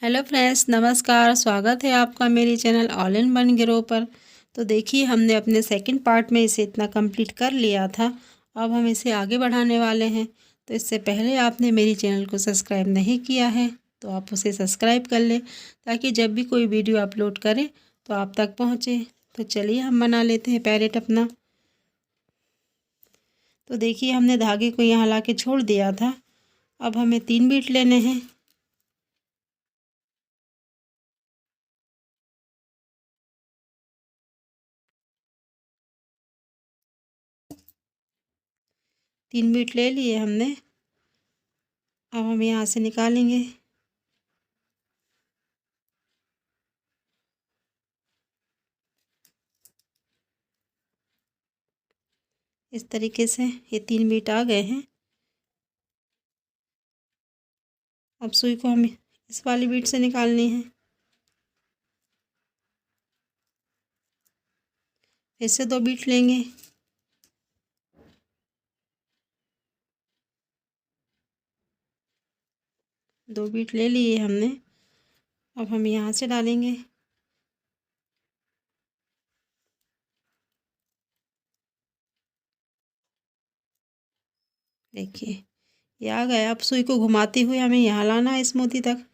Hello friends, नमस्कार। स्वागत है आपका मेरी channel all in one grow पर। तो देखिए, हमने अपने सेकंड पार्ट में इसे इतना कंप्लीट कर लिया था। अब हम इसे आगे बढ़ाने वाले हैं। तो इससे पहले आपने मेरी चैनल को सब्सक्राइब नहीं किया है तो आप उसे सब्सक्राइब कर लें, ताकि जब भी कोई वीडियो अपलोड करें तो आप तक पहुँचे। तो चलिए हम बना लेते हैं पैरेट अपना। तो देखिए, हमने धागे को यहाँ ला के छोड़ दिया था। अब हमें 3 बीट लेने हैं। तीन बीट ले लिए हमने। अब हम यहाँ से निकालेंगे। इस तरीके से ये 3 बीट आ गए हैं। अब सुई को हम इस वाली बीट से निकालनी है। फिर से 2 बीट लेंगे। दो बीट ले लिए हमने। अब हम यहाँ से डालेंगे। देखिए, ये आ गया। अब सुई को घुमाते हुए हमें यहाँ लाना है इस मोती तक।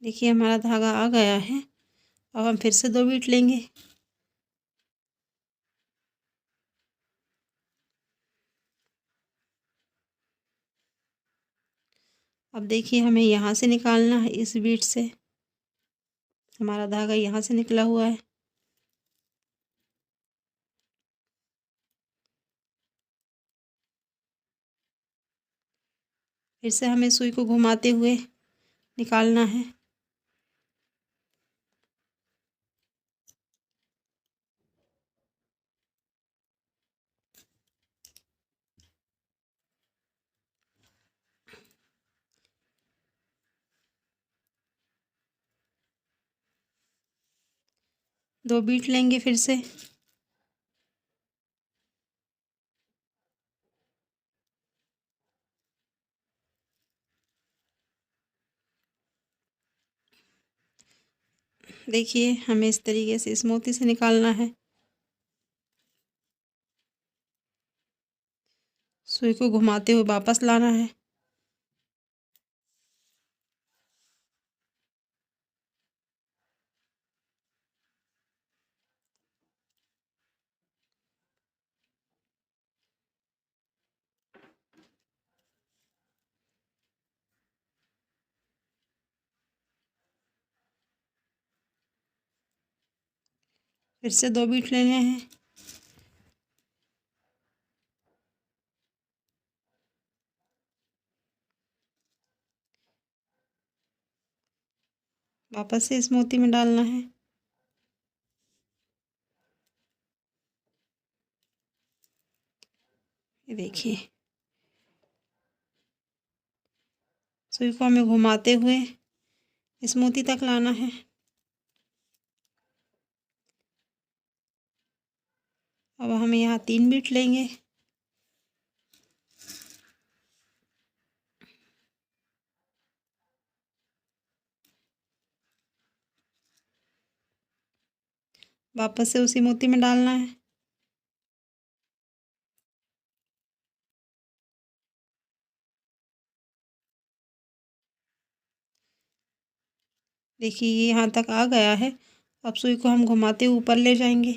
देखिए, हमारा धागा आ गया है। अब हम फिर से 2 बीट लेंगे। अब देखिए, हमें यहाँ से निकालना है इस बीट से। हमारा धागा यहाँ से निकला हुआ है। फिर से हमें सुई को घुमाते हुए निकालना है। दो बीट लेंगे फिर से। देखिए, हमें इस तरीके से इस मोती से निकालना है। सुई को घुमाते हुए वापस लाना है। फिर से 2 बीट लेने हैं। वापस से इस मोती में डालना है। ये देखिए, सुई को हमें घुमाते हुए इस मोती तक लाना है। अब हम यहाँ 3 बीट लेंगे। वापस से उसी मोती में डालना है। देखिए, ये यहाँ तक आ गया है। अब सुई को हम घुमाते ऊपर ले जाएंगे।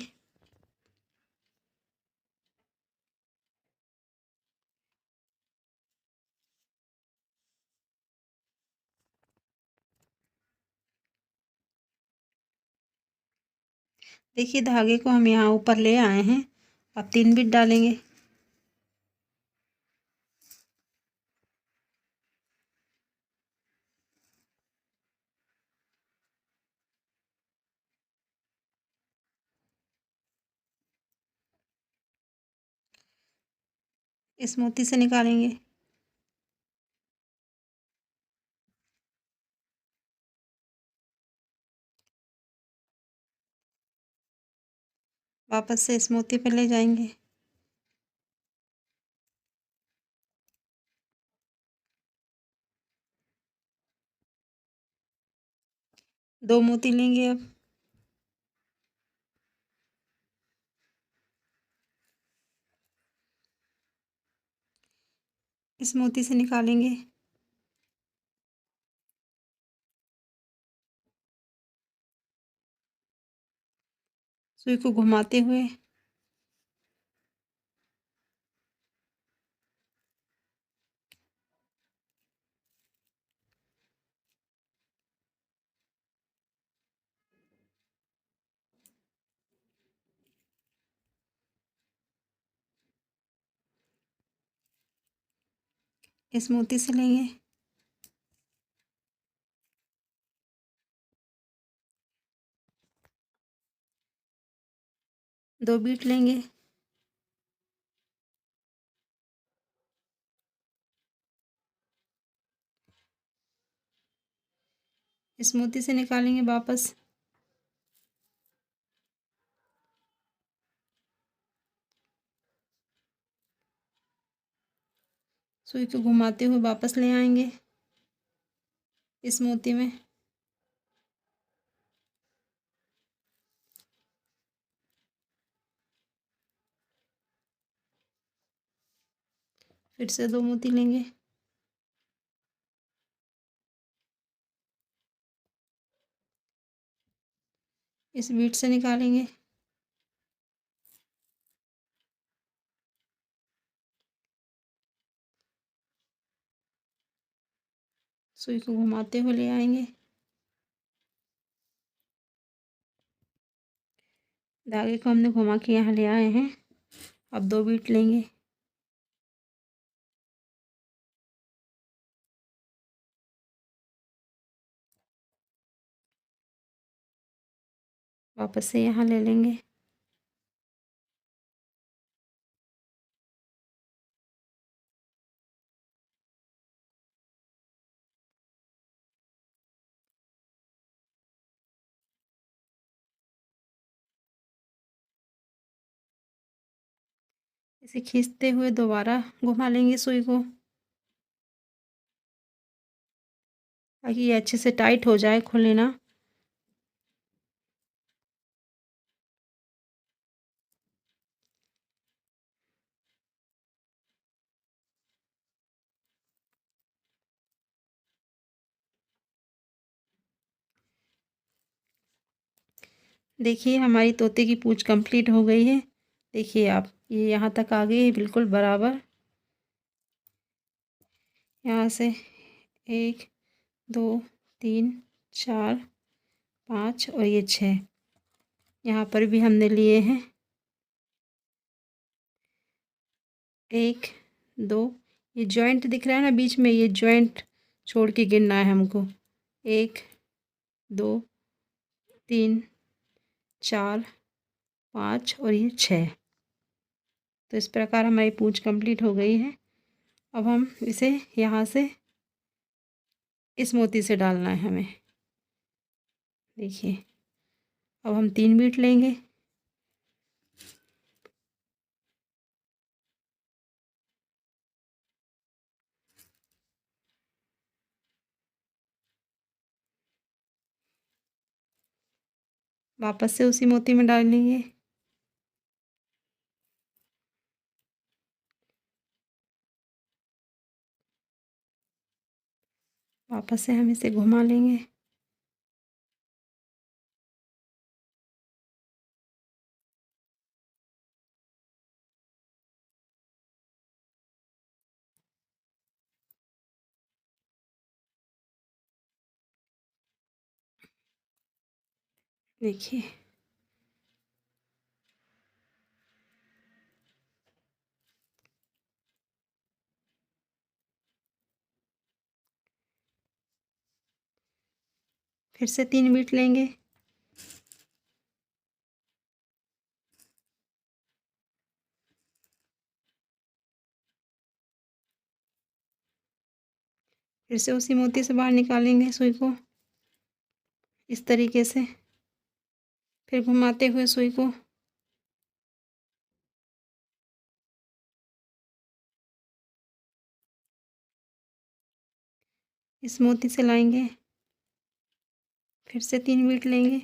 देखिए, धागे को हम यहाँ ऊपर ले आए हैं। अब 3 बीट डालेंगे। इस मोती से निकालेंगे। वापस से इस मोती पर ले जाएंगे। दो मोती लेंगे अब। इस मोती से निकालेंगे। सुई को घुमाते हुए इस मोती से लेंगे। दो बीट लेंगे। इस मोती से निकालेंगे वापस। सुई को घुमाते हुए वापस ले आएंगे इस मोती में। फिर से दो मोती लेंगे। इस बीट से निकालेंगे। सुई को घुमाते हुए ले आएंगे। धागे को हमने घुमा के यहाँ ले आए हैं। अब दो बीट लेंगे। वापस से यहाँ ले लेंगे। इसे खींचते हुए दोबारा घुमा लेंगे सुई को, ताकि ये अच्छे से टाइट हो जाए, खुले ना। देखिए हमारी तोते की पूँछ कंप्लीट हो गई है। देखिए आप, ये यहाँ तक आ गई है बिल्कुल बराबर। यहाँ से 1 2 3 4 5 और ये 6, यहाँ पर भी हमने लिए हैं। 1 2, ये जॉइंट दिख रहा है ना बीच में, ये जॉइंट छोड़ के गिनना है हमको। 1 2 3 4 5 और ये 6। तो इस प्रकार हमारी पूँछ कंप्लीट हो गई है। अब हम इसे यहाँ से इस मोती से डालना है हमें। देखिए अब हम 3 बीट लेंगे। वापस से उसी मोती में डालेंगे। वापस से हम इसे घुमा लेंगे। देखिए फिर से 3 बीट लेंगे। फिर से उसी मोती से बाहर निकालेंगे सुई को इस तरीके से, फिर घुमाते हुए सुई को इस मोती से लाएंगे, फिर से 3 बीट लेंगे,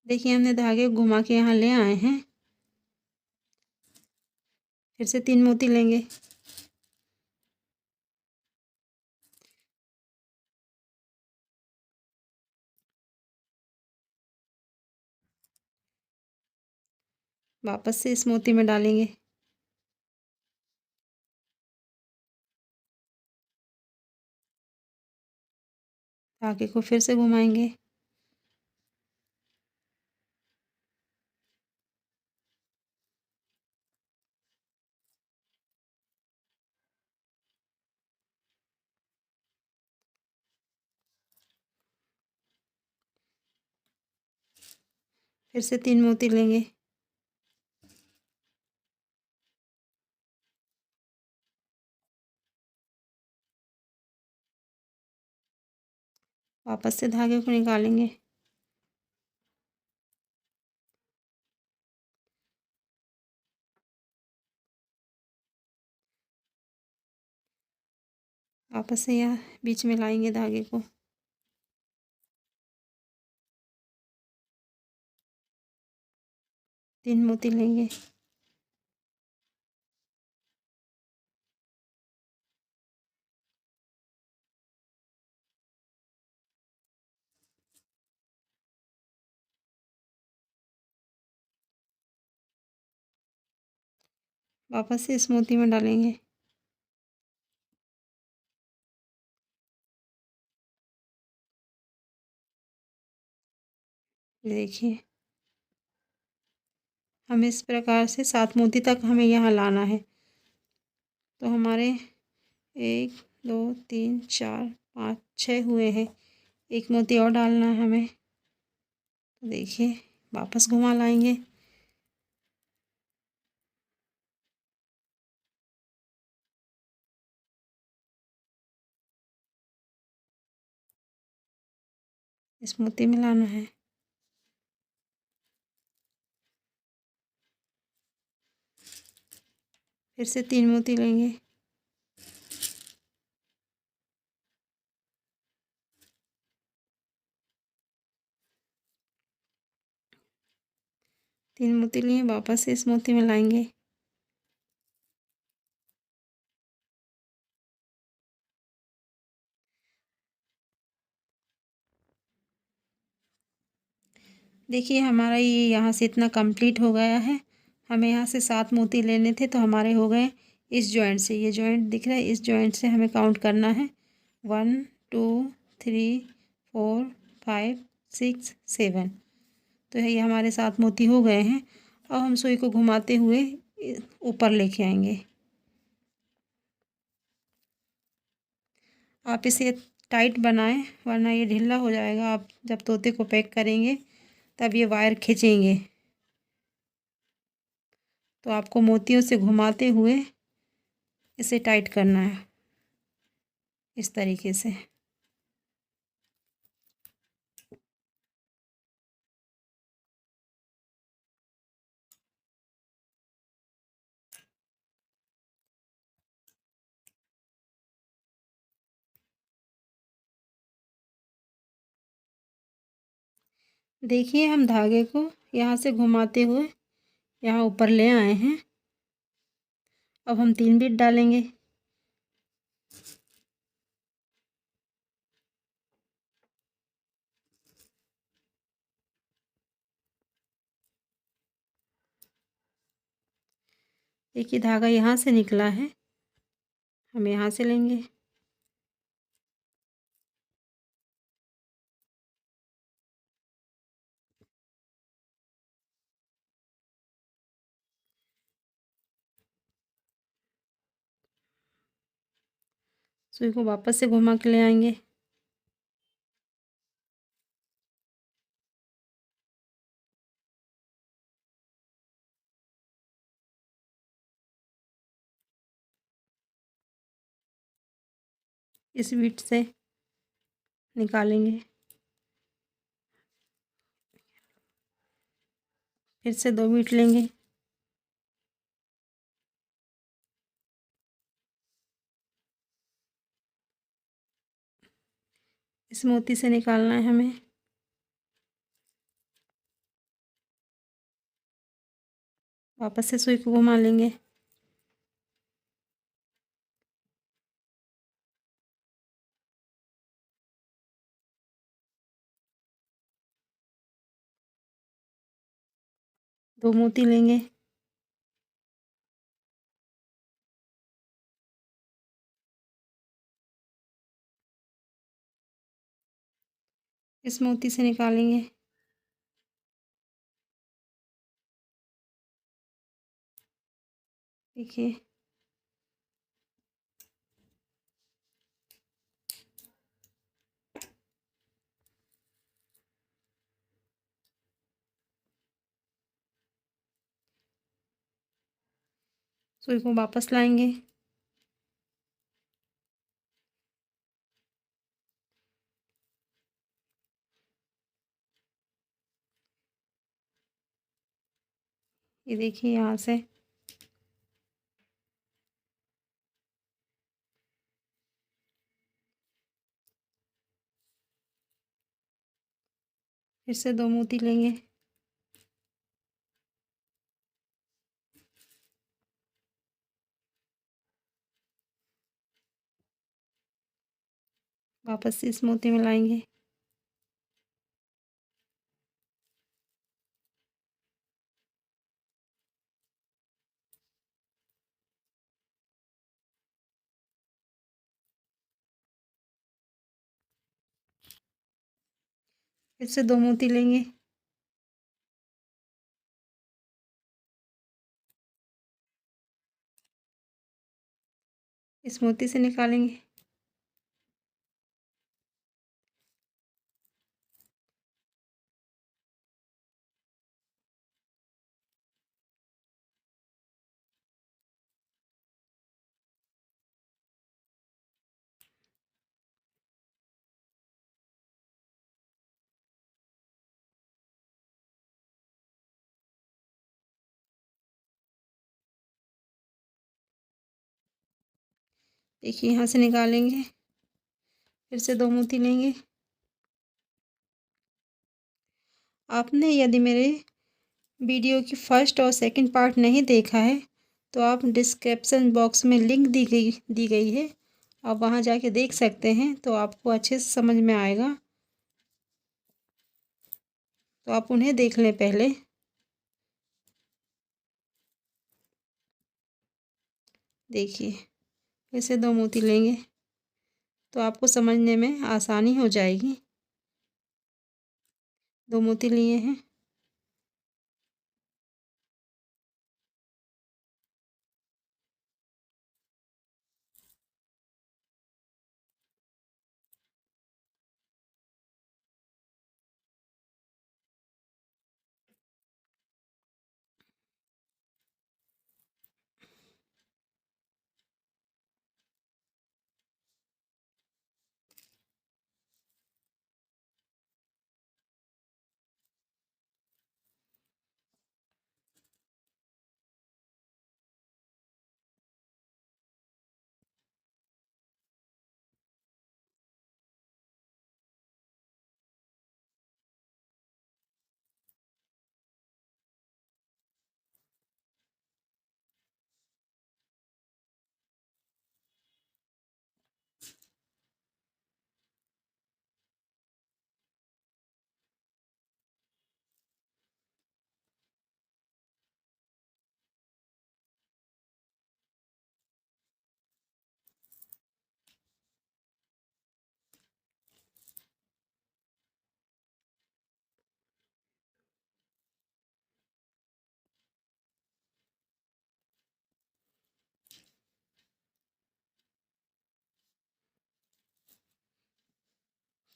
देखिए हमने धागे घुमा के यहाँ ले आए हैं। फिर से 3 मोती लेंगे, वापस से इस मोती में डालेंगे, धागे को फिर से घुमाएंगे, फिर से 3 मोती लेंगे, वापस से धागे को निकालेंगे, वापस से यहाँ बीच में लाएंगे धागे को, तीन मोती लेंगे, वापस से इस मोती में डालेंगे, ये देखिए हमें इस प्रकार से 7 मोती तक हमें यहाँ लाना है। तो हमारे 1 2 3 4 5 6 हुए हैं, एक मोती और डालना है हमें। तो देखिए वापस घुमा लाएंगे, इस मोती में लाना है, फिर से 3 मोती लेंगे, तीन मोती लिए, वापस से इस मोती में लाएंगे, देखिए हमारा ये यहाँ से इतना कंप्लीट हो गया है। हमें यहाँ से 7 मोती लेने थे तो हमारे हो गए इस जॉइंट से, ये जॉइंट दिख रहा है, इस जॉइंट से हमें काउंट करना है 1 2 3 4 5 6 7। तो ये हमारे 7 मोती हो गए हैं। अब हम सुई को घुमाते हुए ऊपर लेके आएंगे। आप इसे टाइट बनाएं वरना ये ढीला हो जाएगा। आप जब तोते को पैक करेंगे तब ये वायर खींचेंगे, तो आपको मोतियों से घुमाते हुए इसे टाइट करना है इस तरीके से। देखिए हम धागे को यहाँ से घुमाते हुए यहाँ ऊपर ले आए हैं। अब हम 3 बीट डालेंगे, देखिए धागा यहाँ से निकला है, हम यहाँ से लेंगे, सुई को वापस से घुमा के ले आएंगे। इस बीट से निकालेंगे। फिर से 2 बीट लेंगे। इस मोती से निकालना है हमें। वापस से सुई को घुमा लेंगे। दो मोती लेंगे। इस मोती से निकालेंगे। देखिए, सुई को वापस लाएंगे। ये देखिए, यहाँ से फिर से 2 मोती लेंगे। वापस से इस मोती में लाएंगे। फिर से 2 मोती लेंगे। इस मोती से निकालेंगे। देखिए, यहाँ से निकालेंगे। फिर से 2 मोती लेंगे। आपने यदि मेरे वीडियो की फर्स्ट और सेकंड पार्ट नहीं देखा है तो आप डिस्क्रिप्शन बॉक्स में लिंक दी गई है, आप वहाँ जाके देख सकते हैं, तो आपको अच्छे से समझ में आएगा। तो आप उन्हें देख लें पहले। देखिए, फिर से 2 मोती लेंगे तो आपको समझने में आसानी हो जाएगी। 2 मोती लिए हैं।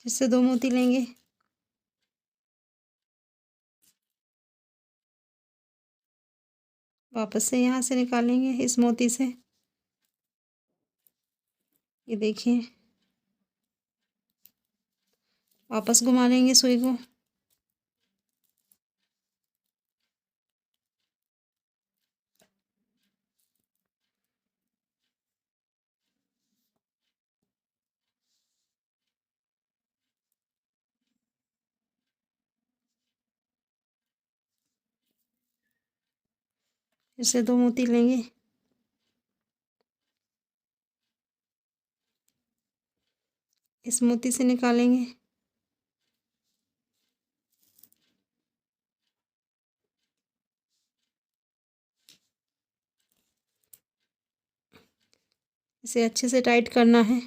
फिर से 2 मोती लेंगे। वापस से यहाँ से निकालेंगे इस मोती से। ये देखिए, वापस घुमा लेंगे सुई को। फिर से 2 मोती लेंगे। इस मोती से निकालेंगे। इसे अच्छे से टाइट करना है।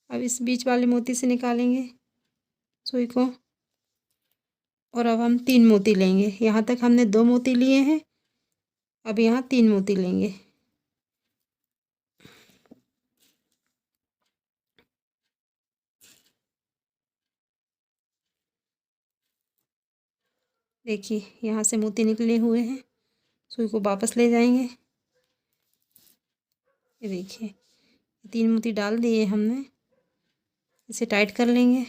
अब इस बीच वाले मोती से निकालेंगे सुई को। और अब हम 3 मोती लेंगे। यहाँ तक हमने 2 मोती लिए हैं, अब यहाँ 3 मोती लेंगे। देखिए, यहाँ से मोती निकले हुए हैं। सुई को वापस ले जाएंगे। ये देखिए, 3 मोती डाल दिए हमने। इसे टाइट कर लेंगे।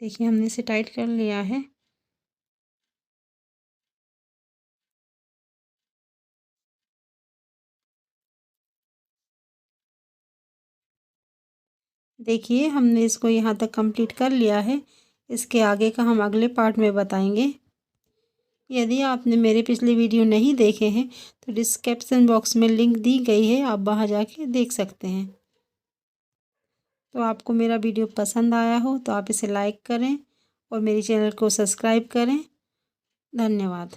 देखिए, हमने इसे टाइट कर लिया है। देखिए, हमने इसको यहाँ तक कंप्लीट कर लिया है। इसके आगे का हम अगले पार्ट में बताएंगे। यदि आपने मेरे पिछले वीडियो नहीं देखे हैं तो डिस्क्रिप्शन बॉक्स में लिंक दी गई है, आप वहाँ जाके देख सकते हैं। तो आपको मेरा वीडियो पसंद आया हो तो आप इसे लाइक करें और मेरे चैनल को सब्सक्राइब करें। धन्यवाद।